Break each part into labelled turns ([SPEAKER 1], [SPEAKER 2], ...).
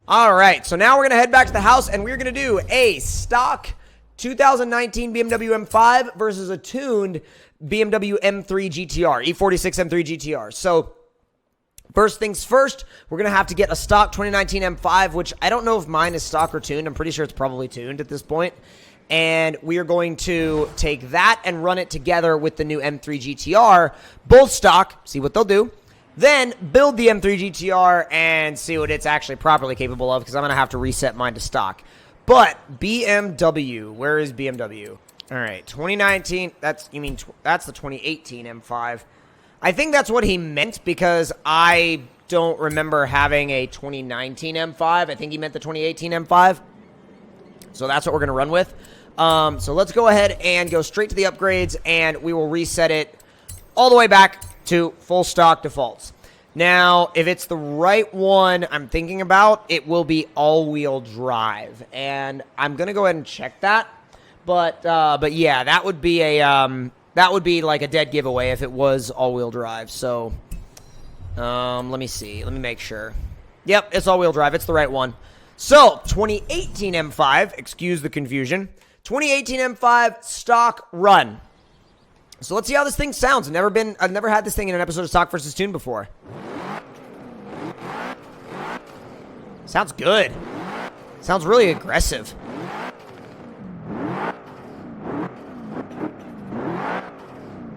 [SPEAKER 1] All right, so now we're going to head back to the house, and we're going to do a stock 2019 BMW M5 versus a tuned BMW M3 GTR, E46 M3 GTR. So first things first, we're going to have to get a stock 2019 M5, which I don't know if mine is stock or tuned. I'm pretty sure it's probably tuned at this point. And we are going to take that and run it together with the new M3 GTR, both stock, see what they'll do. Then build the M3 GTR and see what it's actually properly capable of, because I'm going to have to reset mine to stock. But BMW, where is BMW? All right, 2019, that's the 2018 M5. I think that's what he meant, because I don't remember having a 2019 M5. I think he meant the 2018 M5. So that's what we're going to run with. So let's go ahead and go straight to the upgrades, and we will reset it all the way back to full stock defaults. Now, if it's the right one I'm thinking about, it will be all-wheel drive, and I'm gonna go ahead and check that. But yeah, that would be like a dead giveaway if it was all-wheel drive. So, let me see. Let me make sure. Yep, it's all-wheel drive. It's the right one. So, 2018 M5. Excuse the confusion. 2018 M5 stock run. So let's see how this thing sounds. I've never had this thing in an episode of Stock vs. Tune before. Sounds good. Sounds really aggressive.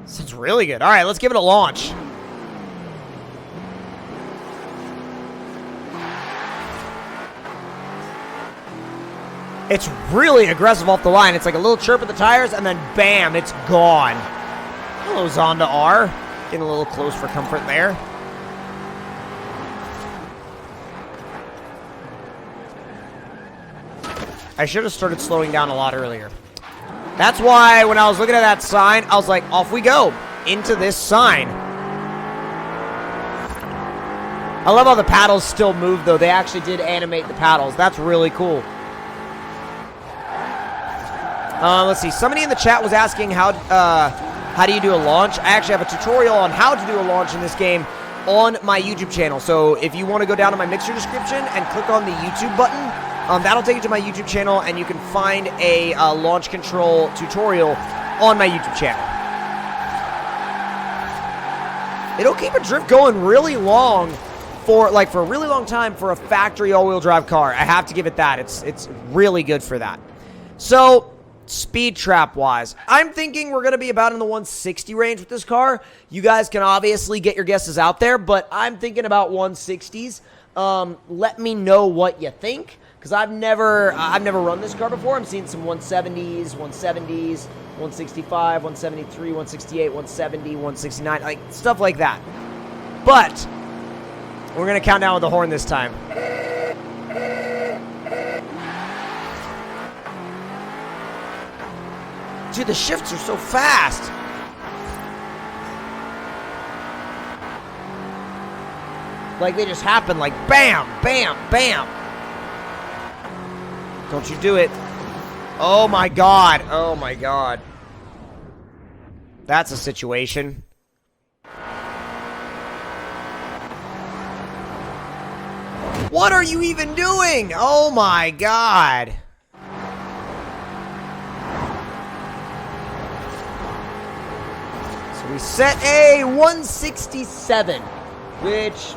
[SPEAKER 1] Sounds really good. All right, let's give it a launch. It's really aggressive off the line. It's like a little chirp at the tires, and then bam, it's gone. Hello, Zonda R. Getting a little close for comfort there. I should have started slowing down a lot earlier. That's why when I was looking at that sign, I was like, off we go. Into this sign. I love how the paddles still move, though. They actually did animate the paddles. That's really cool. Let's see. Somebody in the chat was asking how do you do a launch? I actually have a tutorial on how to do a launch in this game on my YouTube channel. So if you want to go down to my Mixer description and click on the YouTube button, that'll take you to my YouTube channel, and you can find a launch control tutorial on my YouTube channel. It'll keep a drift going really long for a really long time for a factory all-wheel drive car. I have to give it that. It's really good for that. So speed trap wise, I'm thinking we're going to be about in the 160 range with this car. You guys can obviously get your guesses out there, but I'm thinking about 160s. Let me know what you think, because I've never run this car before. I'm seeing some 170s, 165, 173, 168, 170, 169, like stuff like that. But we're going to count down with the horn this time. Dude, the shifts are so fast. Like, they just happen like bam, bam, bam. Don't you do it. Oh my god. Oh my god. That's a situation. What are you even doing? Oh my god. We set a 167, which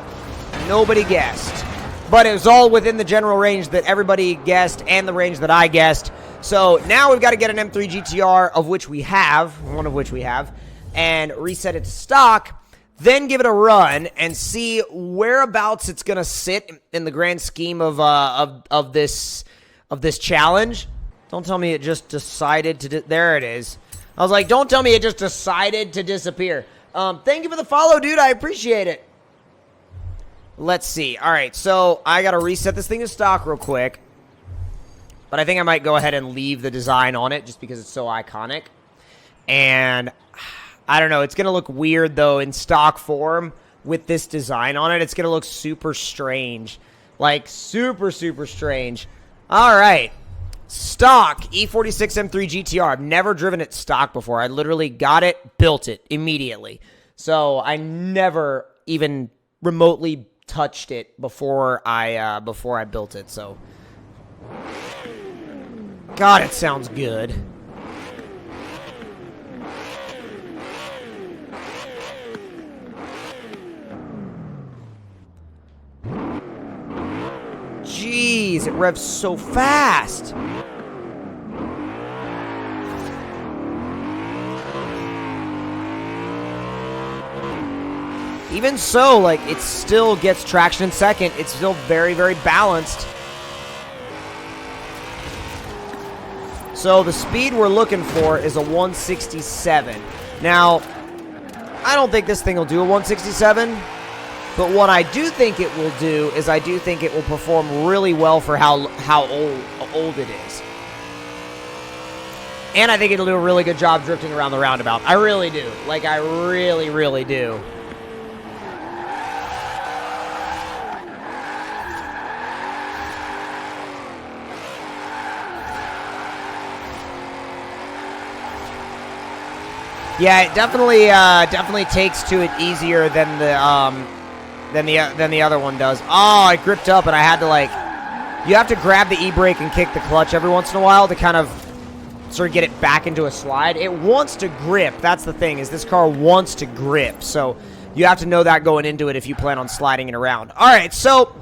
[SPEAKER 1] nobody guessed. But it was all within the general range that everybody guessed and the range that I guessed. So now we've got to get an M3 GTR, one of which we have, and reset it to stock, then give it a run and see whereabouts it's going to sit in the grand scheme of this challenge. Don't tell me it just decided to... There it is. I was like, don't tell me it just decided to disappear. Thank you for the follow, dude. I appreciate it. Let's see. All right, so I got to reset this thing to stock real quick. But I think I might go ahead and leave the design on it just because it's so iconic. And I don't know. It's going to look weird, though, in stock form with this design on it. It's going to look super strange. Like, super, super strange. All right. Stock E46 M3 GTR. I've never driven it stock before. I literally got it, built it immediately. So I never even remotely touched it before I built it. So, God, it sounds good. Jeez, it revs so fast. Even so, like, it still gets traction in second. It's still very, very balanced. So the speed we're looking for is a 167. Now, I don't think this thing will do a 167. But what I do think it will do is I do think it will perform really well for how old it is. And I think it'll do a really good job drifting around the roundabout. I really do. Like, I really, really do. Yeah, it definitely takes to it easier than the other one does. Oh, I gripped up and I had to, like, you have to grab the e-brake and kick the clutch every once in a while to kind of sort of get it back into a slide. It wants to grip. That's the thing, is this car wants to grip. So you have to know that going into it if you plan on sliding it around. All right, so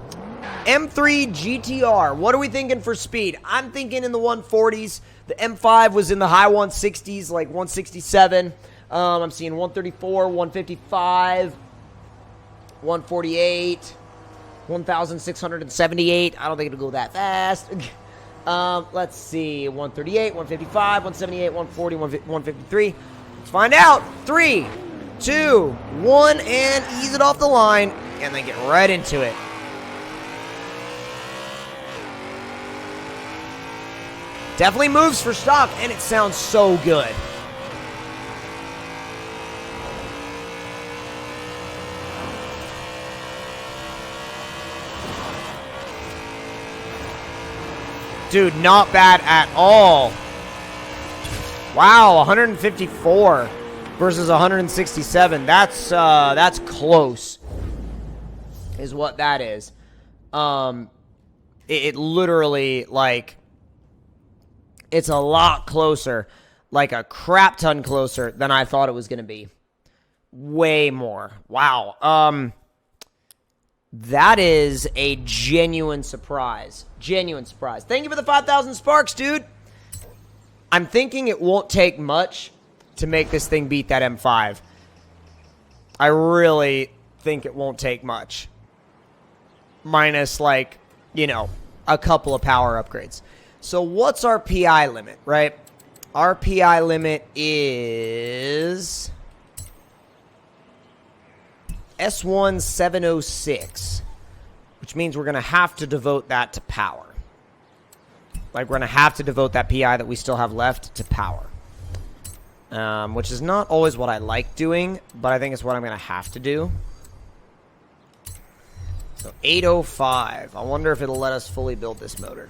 [SPEAKER 1] M3 GTR. What are we thinking for speed? I'm thinking in the 140s. The M5 was in the high 160s, like 167. I'm seeing 134, 155, 148, 1,678. I don't think it'll go that fast. Let's see. 138, 155, 178, 140, 153. Let's find out. 3, 2, 1, and ease it off the line, and then get right into it. Definitely moves for stock, and it sounds so good. Dude, not bad at all. Wow, 154 versus 167. That's close, is what that is. It literally, like, it's a lot closer, like a crap ton closer than I thought it was going to be. Way more. Wow. That is a genuine surprise. Genuine surprise. Thank you for the 5,000 sparks, dude. I'm thinking it won't take much to make this thing beat that M5. I really think it won't take much. Minus, like, you know, a couple of power upgrades. So what's our PI limit, right? Our PI limit is S1706, which means we're going to have to devote that to power. Like, we're going to have to devote that PI that we still have left to power. Which is not always what I like doing, but I think it's what I'm going to have to do. So 805. I wonder if it'll let us fully build this motor.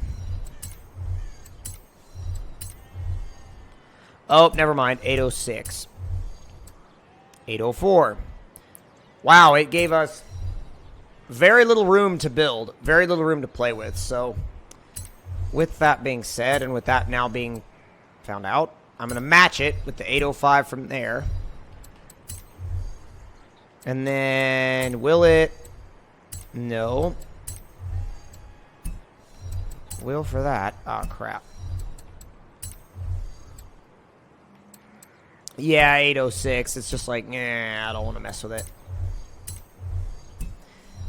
[SPEAKER 1] Oh, never mind. 806. 804. Wow, it gave us very little room to build. Very little room to play with. So, with that being said, and with that now being found out, I'm going to match it with the 805 from there. And then, will it? No. Will for that. Oh, crap. Yeah, 806. It's just like, I don't want to mess with it.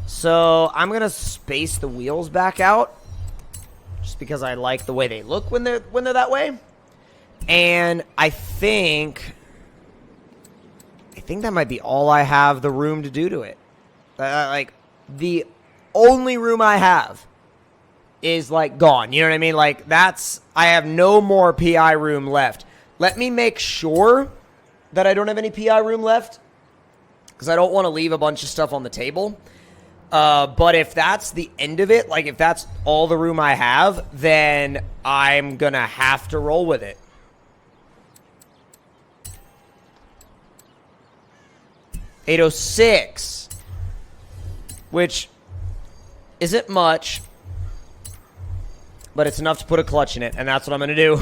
[SPEAKER 1] So, I'm going to space the wheels back out. Just because I like the way they look when they're that way. And I think that might be all I have the room to do to it. Like, the only room I have is, like, gone. You know what I mean? Like, I have no more PI room left. Let me make sure that I don't have any PI room left, because I don't want to leave a bunch of stuff on the table. But if that's the end of it, like if that's all the room I have, then I'm going to have to roll with it. $806, which isn't much, but it's enough to put a clutch in it, and that's what I'm going to do.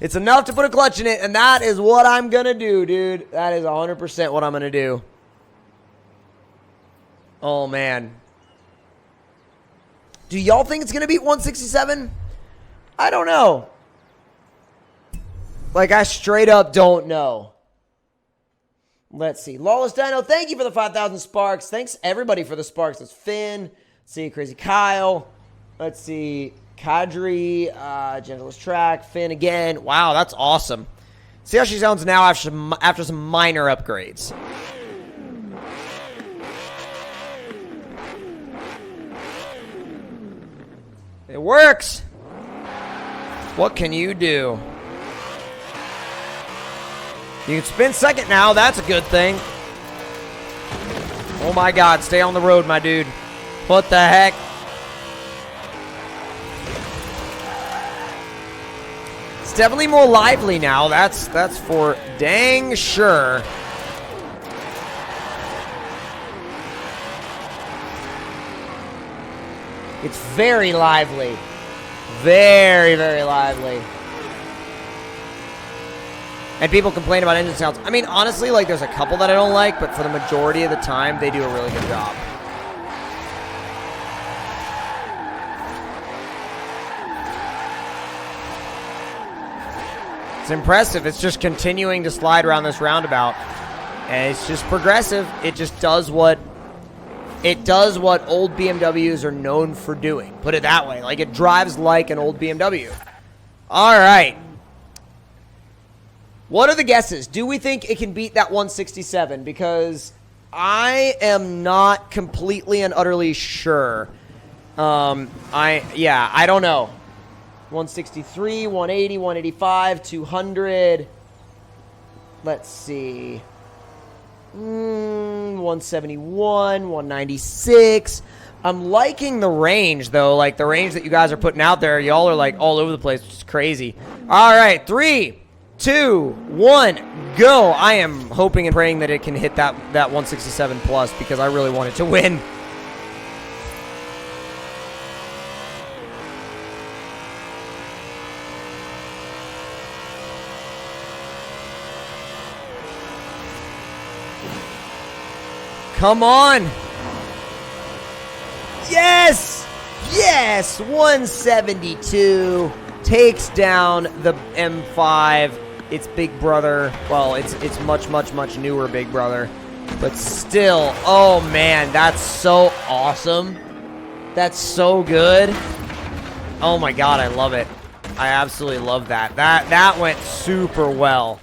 [SPEAKER 1] It's enough to put a clutch in it, and that is what I'm going to do, dude. That is 100% what I'm going to do. Oh, man. Do y'all think it's going to beat 167? I don't know. Like, I straight up don't know. Let's see. Lawless Dino, thank you for the 5,000 sparks. Thanks, everybody, for the sparks. That's Finn. Let's see. Crazy Kyle. Let's see. Kadri, Gentlest Track, Finn again. Wow, that's awesome. See how she sounds now after some minor upgrades. It works. What can you do? You can spin second now. That's a good thing. Oh my God, stay on the road, my dude. What the heck? It's definitely more lively now. That's for dang sure. It's very lively. Very, very lively. And people complain about engine sounds. I mean, honestly, like, there's a couple that I don't like, but for the majority of the time, they do a really good job. It's impressive. It's just continuing to slide around this roundabout. And it's just progressive. It just does what old BMWs are known for doing. Put it that way. Like, it drives like an old BMW. All right. What are the guesses? Do we think it can beat that 167? Because I am not completely and utterly sure. I don't know. 163, 180, 185, 200. Let's see. 171, 196. I'm liking the range, though. Like, the range that you guys are putting out there. Y'all are, like, all over the place, which is crazy. All right, 3, 2, 1, go. I am hoping and praying that it can hit that 167 plus because I really want it to win. Come on. Yes. Yes. 172 takes down the M5. It's big brother. Well, it's much, much, much newer big brother. But still, oh man, that's so awesome. That's so good. Oh my God, I love it. I absolutely love that. That went super well.